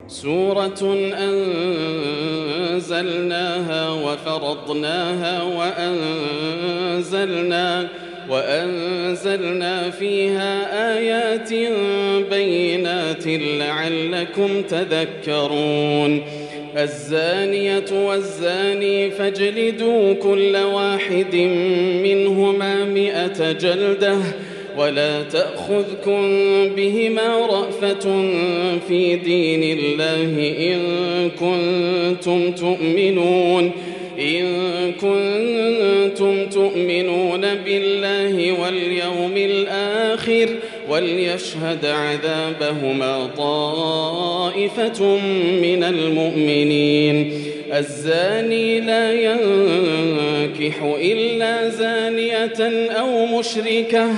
سورة أنزلناها وفرضناها وأنزلنا فيها آيات بينات لعلكم تذكرون. الزانية والزاني فاجلدوا كل واحد منهما 100 جلدة ولا تأخذكم بهما رأفة في دين الله إن كنتم تؤمنون بالله واليوم الآخر وليشهد عذابهما طائفة من المؤمنين. الزاني لا ينكح إلا زانية أو مشركة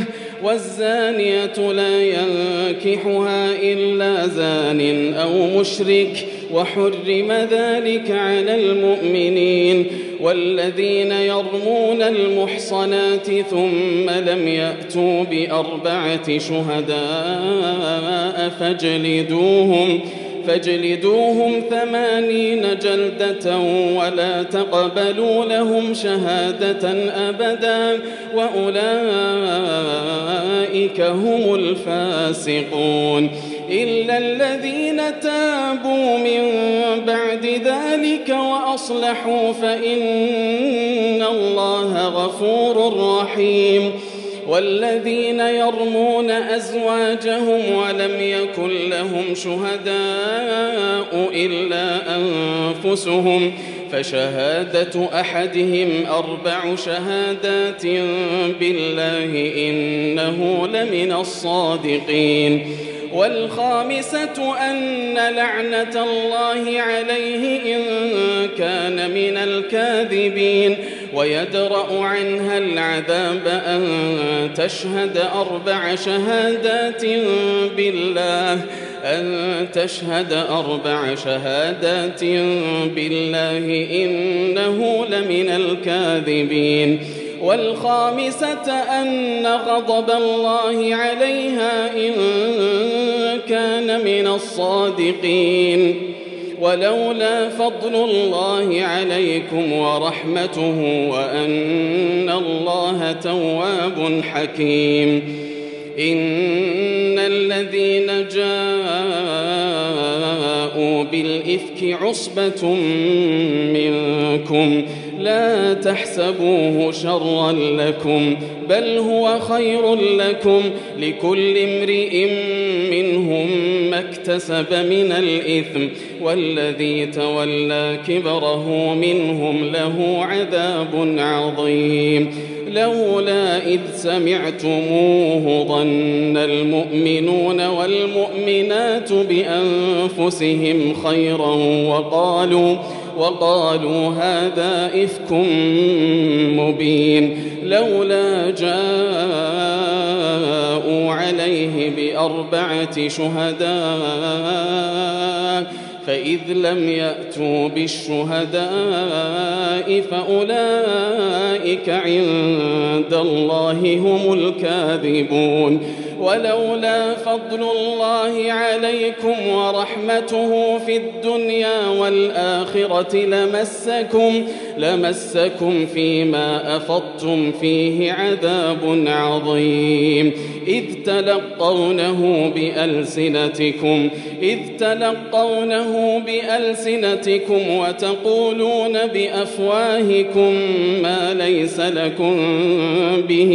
والزانية لا ينكحها إلا زان أو مشرك وحرم ذلك على المؤمنين. والذين يرمون المحصنات ثم لم يأتوا ب4 شهداء فاجلدوهم 80 جلدة ولا تقبلوا لهم شهادة أبدا وأولئك هم الفاسقون. إلا الذين تابوا من بعد ذلك وأصلحوا فإن الله غفور رحيم. والذين يرمون أزواجهم ولم يكن لهم شهداء إلا أنفسهم فشهادة أحدهم 4 شهادات بالله إنه لمن الصادقين. والخامسة أن لعنة الله عليه إن كان من الكاذبين ويدرأ عنها العذاب أن تشهد 4 شهادات بالله إنه لمن الكاذبين. والخامسة أن غضب الله عليها إن كان من الصادقين. ولولا فضل الله عليكم ورحمته وأن الله تواب حكيم. إن الذين جاءوا بالإفك عصبة منكم لا تحسبوه شرا لكم بل هو خير لكم لكل امرئ منهم ما اكتسب من الإثم والذي تولى كبره منهم له عذاب عظيم. لولا إذ سمعتموه ظن المؤمنون والمؤمنات بأنفسهم خيرا وقالوا هذا إفك مبين. لولا جاءوا عليه ب4 شهداء فإذ لم يأتوا بالشهداء فأولئك عند الله هم الكاذبون. ولولا فضل الله عليكم ورحمته في الدنيا والآخرة لمسكم فيما أفضتم فيه عذاب عظيم. إذ تلقونه بألسنتكم وتقولون بأفواهكم ما ليس لكم به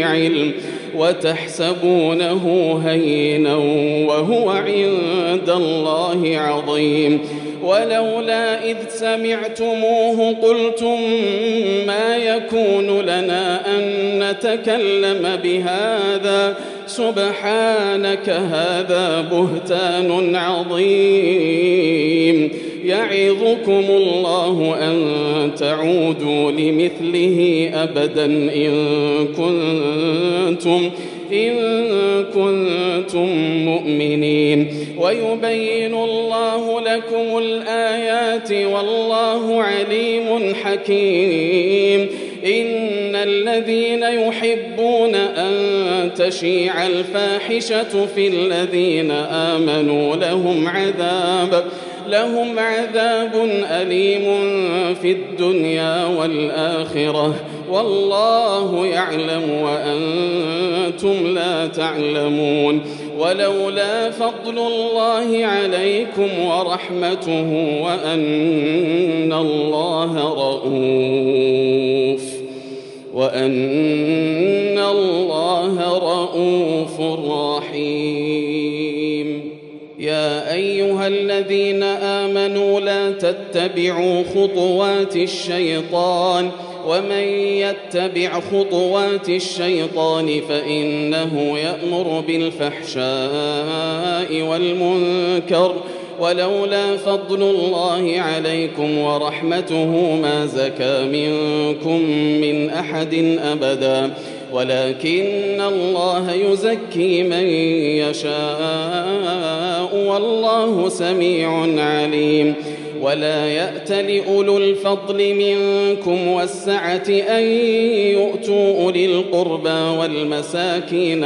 علم وتحسبونه هينا وهو عند الله عظيم. ولولا إذ سمعتموه قلتم ما يكون لنا أن نتكلم بهذا سبحانك هذا بهتان عظيم. يعظكم الله أن تعودوا لمثله أبدا إن كنتم مؤمنين. ويبين الله لكم الآيات والله عليم حكيم. إن الذين يحبون أن تشيع الفاحشة في الذين آمنوا لهم عذاب أليم في الدنيا والآخرة والله يعلم وأنتم لا تعلمون. ولولا فضل الله عليكم ورحمته وأن الله رؤوف رحيم. يا أيها الذين آمنوا لا تتبعوا خطوات الشيطان ومن يتبع خطوات الشيطان فإنه يأمر بالفحشاء والمنكر ولولا فضل الله عليكم ورحمته ما زكى منكم من أحد أبدا ولكن الله يزكي من يشاء والله سميع عليم. ولا يأتل أولو الفضل منكم والسعة أن يؤتوا أولي القربى والمساكين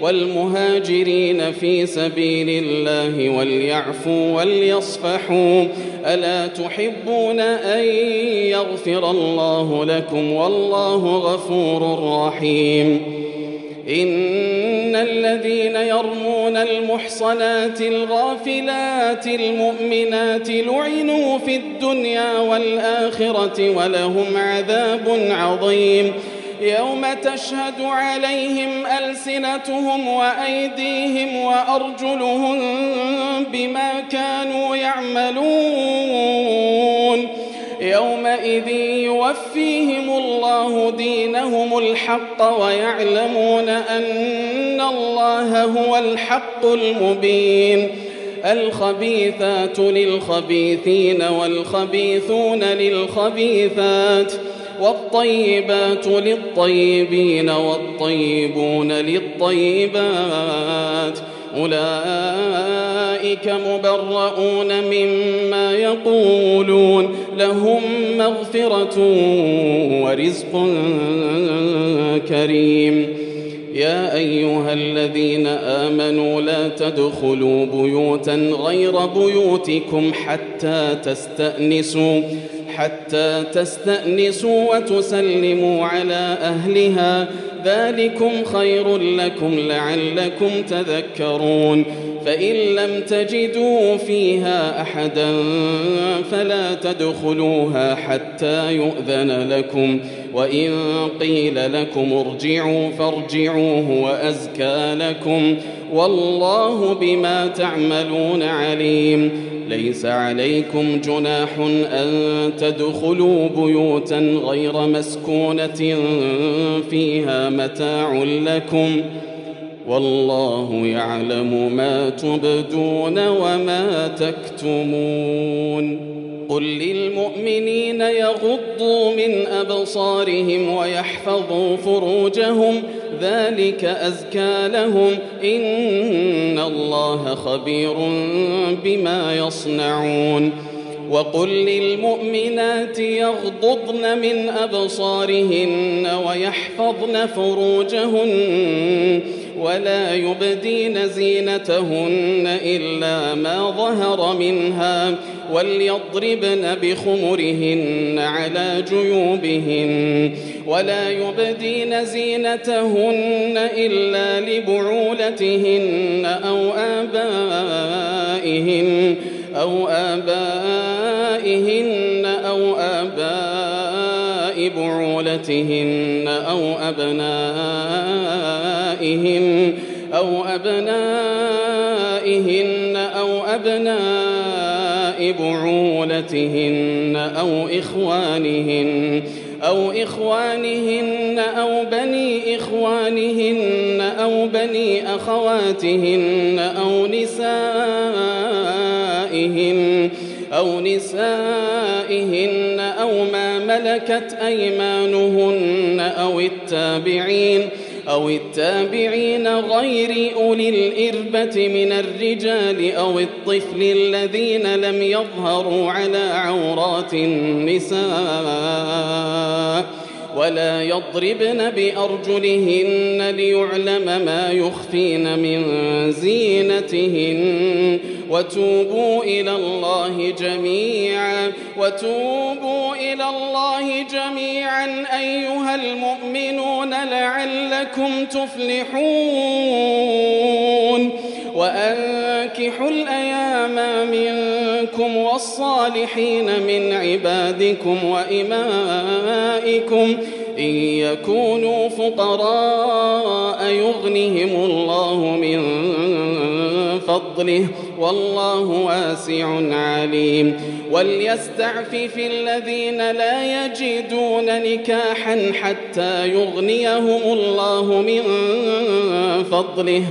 والمهاجرين في سبيل الله وليعفوا وليصفحوا ألا تحبون أن يغفر الله لكم والله غفور رحيم. إن الذين يرمون المحصنات الغافلات المؤمنات لعنوا في الدنيا والآخرة ولهم عذاب عظيم يوم تشهد عليهم ألسنتهم وأيديهم وأرجلهم بما كانوا يعملون يومئذ يوفيهم الله دينهم الحق ويعلمون أن الله هو الحق المبين. الخبيثات للخبيثين والخبيثون للخبيثات والطيبات للطيبين والطيبون للطيبات أولئك مبرؤون مما يقولون لهم مغفرة ورزق كريم. يا أيها الذين آمنوا لا تدخلوا بيوتا غير بيوتكم حتى تستأنسوا وتسلموا على أهلها ذلكم خير لكم لعلكم تذكرون. فإن لم تجدوا فيها أحدا فلا تدخلوها حتى يؤذن لكم وإن قيل لكم ارجعوا فارجعوا هو أزكى لكم والله بما تعملون عليم. ليس عليكم جناح أن تدخلوا بيوتا غير مسكونة فيها متاع لكم والله يعلم ما تبدون وما تكتمون. قل للمؤمنين يغضوا من أبصارهم ويحفظوا فروجهم ذلك أزكى لهم إن الله خبير بما يصنعون. وقل للمؤمنات يغضضن من أبصارهن ويحفظن فروجهن ولا يبدين زينتهن إلا ما ظهر منها وليضربن بخمرهن على جيوبهن ولا يبدين زينتهن إلا لبعولتهن أو آبائهن أو آباء بعولتهن أو أبنائهن أو أبناء بعولتهن أو إخوانهن أو بني إخوانهن أو بني أخواتهن أو نسائهن أو ما ملكت أيمانهن أو التابعين غير أولي الإربة من الرجال أو الطفل الذين لم يظهروا على عورات النساء ولا يضربن بأرجلهن ليعلم ما يخفين من زينتهن وتوبوا إلى الله جميعا أيها المؤمنون لعلكم تفلحون وأنكحوا الأيام منكم والصالحين من عبادكم وإمائكم إن يكونوا فقراء يغنهم الله من فضله والله واسع عليم وليستعفف الذين لا يجدون نكاحا حتى يغنيهم الله من فضله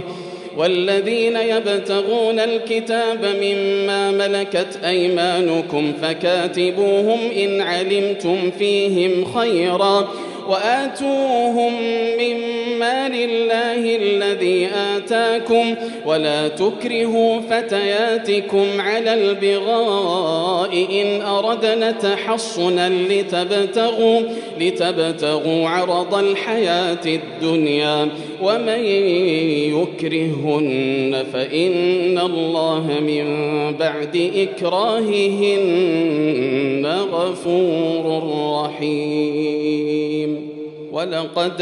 والذين يبتغون الكتاب مما ملكت أيمانكم فكاتبوهم إن علمتم فيهم خيرا وآتوهم من مال الله الذي آتاكم ولا تكرهوا فتياتكم على البغاء إن أردنا تحصنا لتبتغوا عرض الحياة الدنيا ومن يكرهن فإن الله من بعد إكراههن غفور رحيم ولقد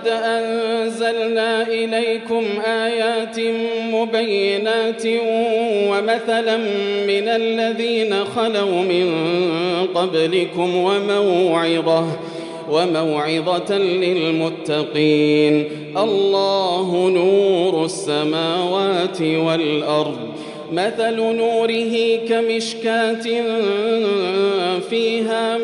أنزلنا إليكم آيات مبينات ومثلا من الذين خلوا من قبلكم وموعظة للمتقين الله نور السماوات والأرض مثل نوره كمشكاة فيها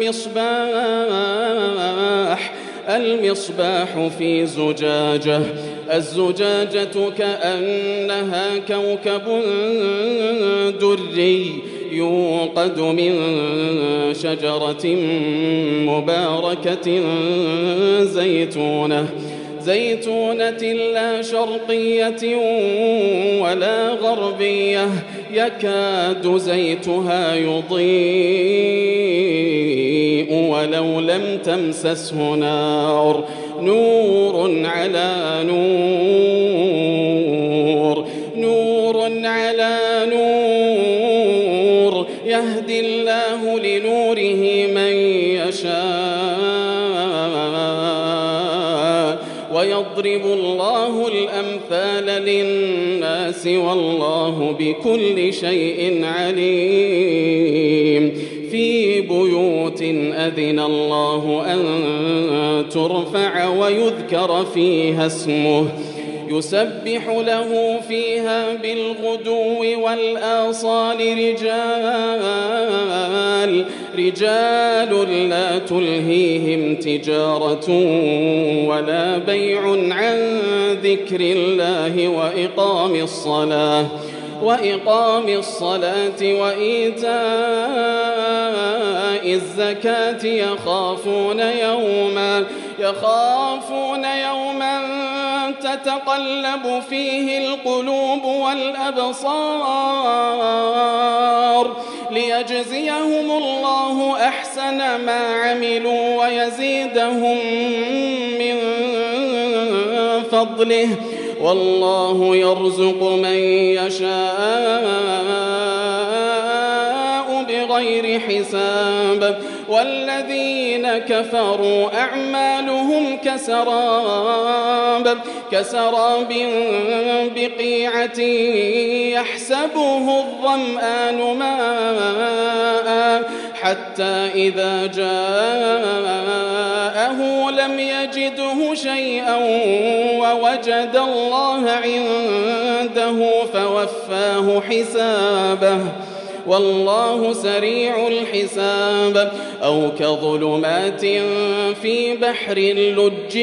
المصباح في زجاجة الزجاجة كأنها كوكب دري يوقد من شجرة مباركة زيتونة لا شرقية ولا غربية يكاد زيتها يضيء ولو لم تمسسه نار نور على نور يهدي الله لنوره من يشاء ويضرب الله الأمثال للناس والله بكل شيء عليم في بيوت أذن الله أن ترفع ويذكر فيها اسمه يسبح له فيها بالغدو والآصال رجال لا تلهيهم تجارة ولا بيع عن ذكر الله وإقام الصلاة وإيتاء الزكاة يخافون يوما تتقلب فيه القلوب والأبصار ليجزيهم الله أحسن ما عملوا ويزيدهم من فضله والله يرزق من يشاء بغير حساب والذين كفروا أعمالهم كسراب بقيعة يحسبه الظمآن ماء حتى إذا جاءه لم يجده شيئا ووجد الله عنده فوفاه حسابه والله سريع الحساب أو كظلمات في بحر لج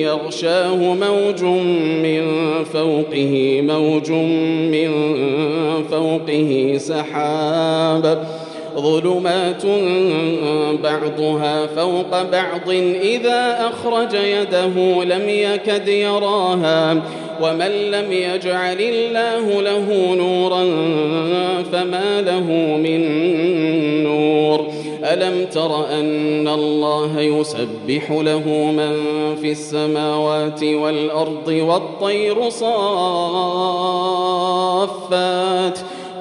يغشاه موج من فوقه سحاب ظلمات بعضها فوق بعض إذا أخرج يده لم يكد يراها ومن لم يجعل الله له نورا فما له من نور ألم تر أن الله يسبح له من في السماوات والأرض والطير صافات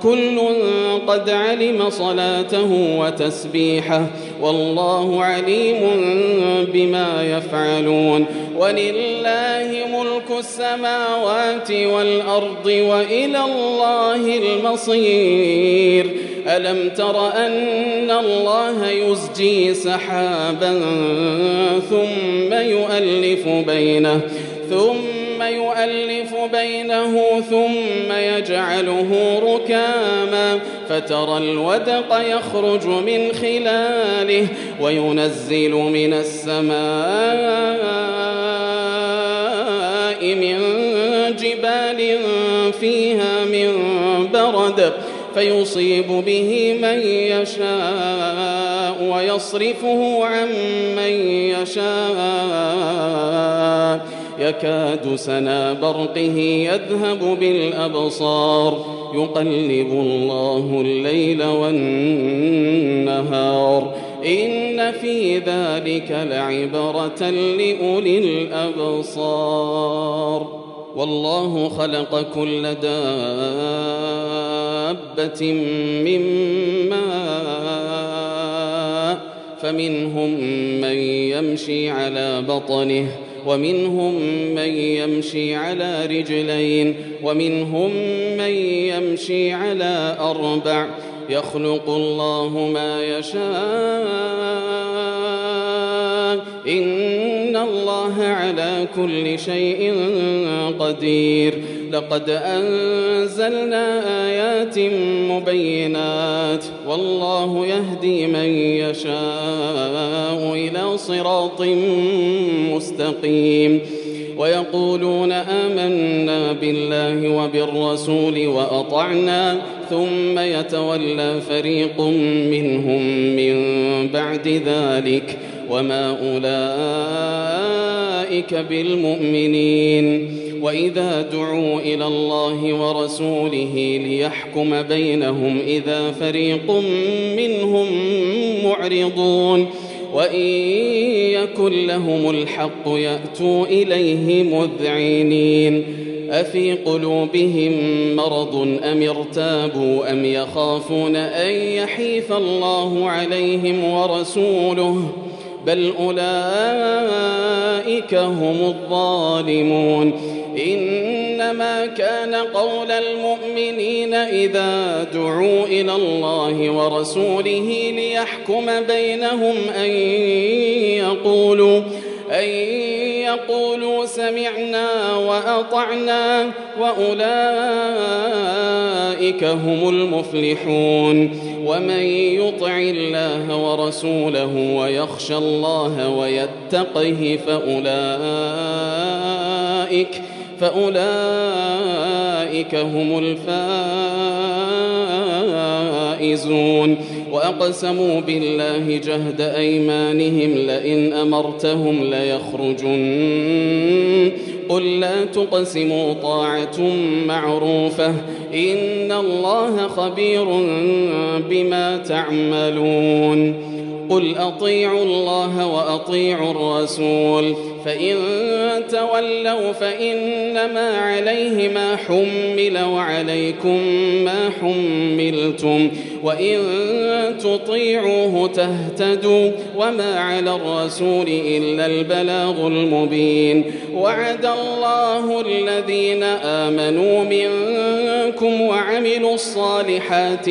كل قد علم صلاته وتسبيحه والله عليم بما يفعلون ولله ملك السماوات والأرض وإلى الله المصير ألم تر أن الله يزجي سحابا ثم يؤلف بينه ثم يجعله ركاما فترى الودق يخرج من خلاله وينزل من السماء من جبال فيها من برد فيصيب به من يشاء ويصرفه عن من يشاء يكاد سنا برقه يذهب بالأبصار يقلب الله الليل والنهار إن في ذلك لعبرة لأولي الأبصار والله خلق كل دابة من ماء فمنهم من يمشي على بطنه ومنهم من يمشي على رجلين ومنهم من يمشي على أربع يخلق الله ما يشاء إن الله على كل شيء قدير لقد أنزلنا آيات مبينات والله يهدي من يشاء إلى صراط مستقيم ويقولون آمنا بالله وبالرسول وأطعنا ثم يتولى فريق منهم من بعد ذلك وما أولئك بالمؤمنين وإذا دعوا إلى الله ورسوله ليحكم بينهم إذا فريق منهم معرضون وإن يكن لهم الحق يأتوا إليه مذعنين أفي قلوبهم مرض أم ارتابوا أم يخافون أن يحيف الله عليهم ورسوله بل أولئك هم الظالمون إنما كان قول المؤمنين إذا دعوا إلى الله ورسوله ليحكم بينهم أن يقولوا سمعنا وأطعنا وأولئك هم المفلحون ومن يطع الله ورسوله ويخشى الله ويتقه فأولئك هم الفائزون وأقسموا بالله جهد أيمانهم لئن أمرتهم ليخرجن قل لا تقسموا طاعة معروفة إن الله خبير بما تعملون قل أطيعوا الله وأطيعوا الرسول فإن تولوا فإنما عليه ما حمل وعليكم ما حملتم وإن تطيعوه تهتدوا وما على الرسول إلا البلاغ المبين وعد الله الذين آمنوا منكم وعملوا الصالحات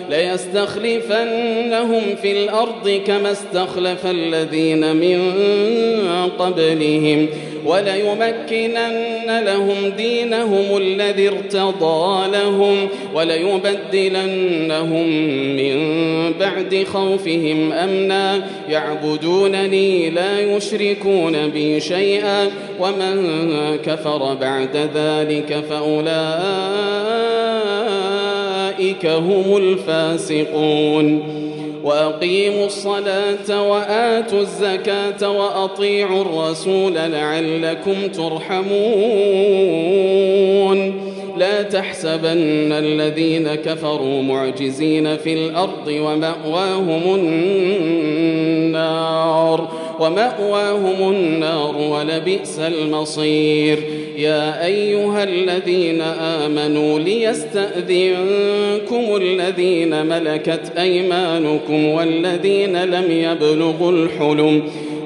ليستخلفنهم في الأرض كما استخلف الذين من قبلهم وليمكنن لهم دينهم الذي ارتضى لهم وليبدلنهم من بعد خوفهم أمنا يعبدونني لا يشركون بي شيئا ومن كفر بعد ذلك فأولئك أولئك هم الفاسقون وأقيموا الصلاة وآتوا الزكاة وأطيعوا الرسول لعلكم ترحمون لا تحسبن الذين كفروا معجزين في الأرض ومأواهم النار ولبئس المصير يا أيها الذين آمنوا ليستأذنكم الذين ملكت أيمانكم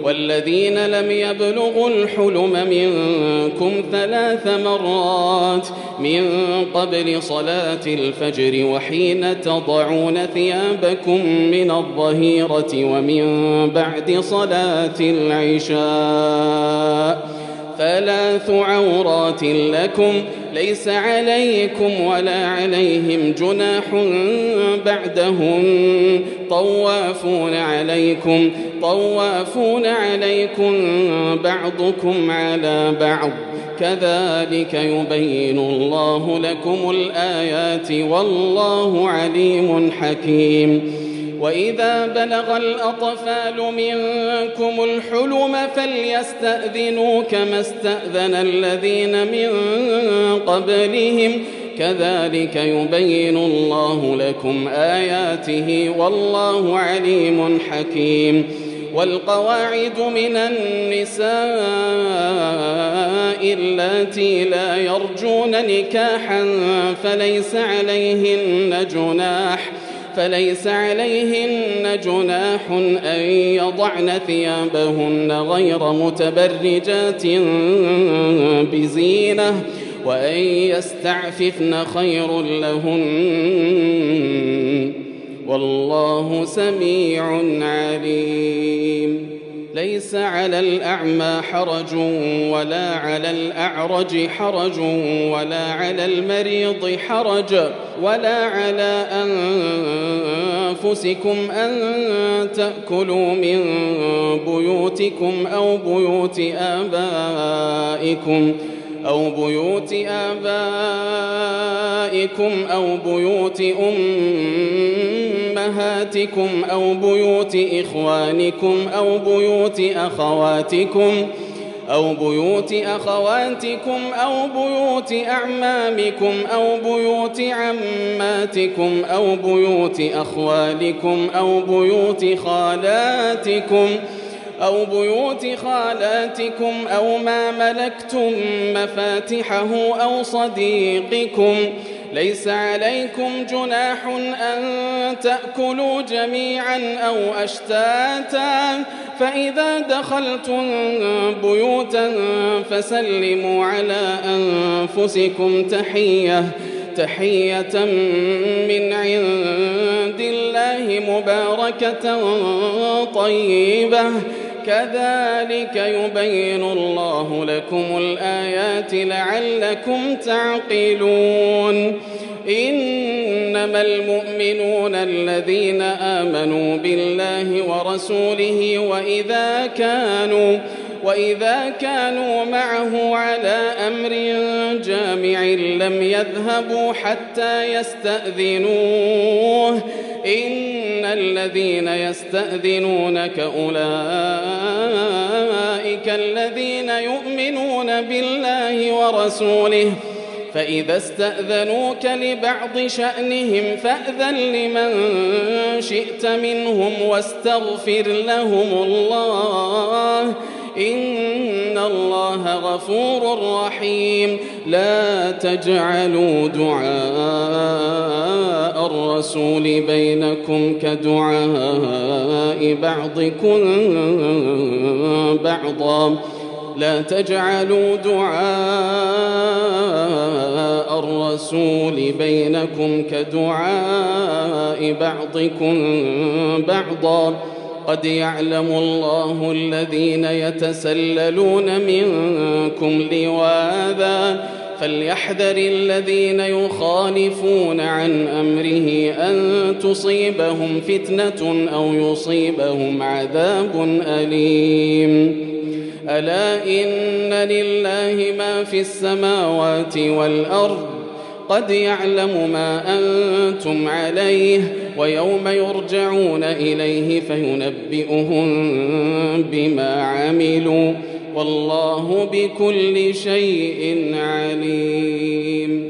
والذين لم يبلغوا الحلم منكم 3 مرات من قبل صلاة الفجر وحين تضعون ثيابكم من الظهيرة ومن بعد صلاة العشاء 3 عورات لكم ليس عليكم ولا عليهم جناح بعدهم طوافون عليكم بعضكم على بعض كذلك يبين الله لكم الآيات والله عليم حكيم وإذا بلغ الأطفال منكم الحلم فليستأذنوا كما استأذن الذين من قبلهم كذلك يبين الله لكم آياته والله عليم حكيم والقواعد من النساء اللاتي لا يرجون نكاحا فليس عليهن جناح أن يضعن ثيابهن غير متبرجات بزينة وأن يستعففن خير لهن والله سميع عليم ليس على الأعمى حرج ولا على الأعرج حرج ولا على المريض حرج ولا على أنفسكم أن تأكلوا من بيوتكم أو بيوت آبائكم أو بيوت أمهاتكم أو بيوت إخوانكم أو بيوت أخواتكم أو بيوت أعمامكم أو بيوت عماتكم أو بيوت أخوالكم أو بيوت خالاتكم أو ما ملكتم مفاتحه أو صديقكم ليس عليكم جناح أن تأكلوا جميعا أو أشتاتا فإذا دخلتم بيوتا فسلموا على أنفسكم تحية من عند الله مباركة طيبة كذلك يبين الله لكم الآيات لعلكم تعقلون إنما المؤمنون الذين آمنوا بالله ورسوله وإذا كانوا معه على أمر جامع لم يذهبوا حتى يستأذنوه إن الذين يستأذنونك أولئك الذين يؤمنون بالله ورسوله فإذا استأذنوك لبعض شأنهم فأذن لمن شئت منهم واستغفر لهم الله إن الله غفور رحيم لا تجعلوا دعاء الرسول بينكم كدعاء بعضكم بعضا لا تجعلوا دعاء الرسول بينكم كدعاء بعضكم بعضا قد يعلم الله الذين يتسللون منكم لواذا فليحذر الذين يخالفون عن أمره أن تصيبهم فتنة أو يصيبهم عذاب أليم ألا إن لله ما في السماوات والأرض قد يعلم ما أنتم عليه ويوم يرجعون إليه فينبئهم بما عملوا والله بكل شيء عليم.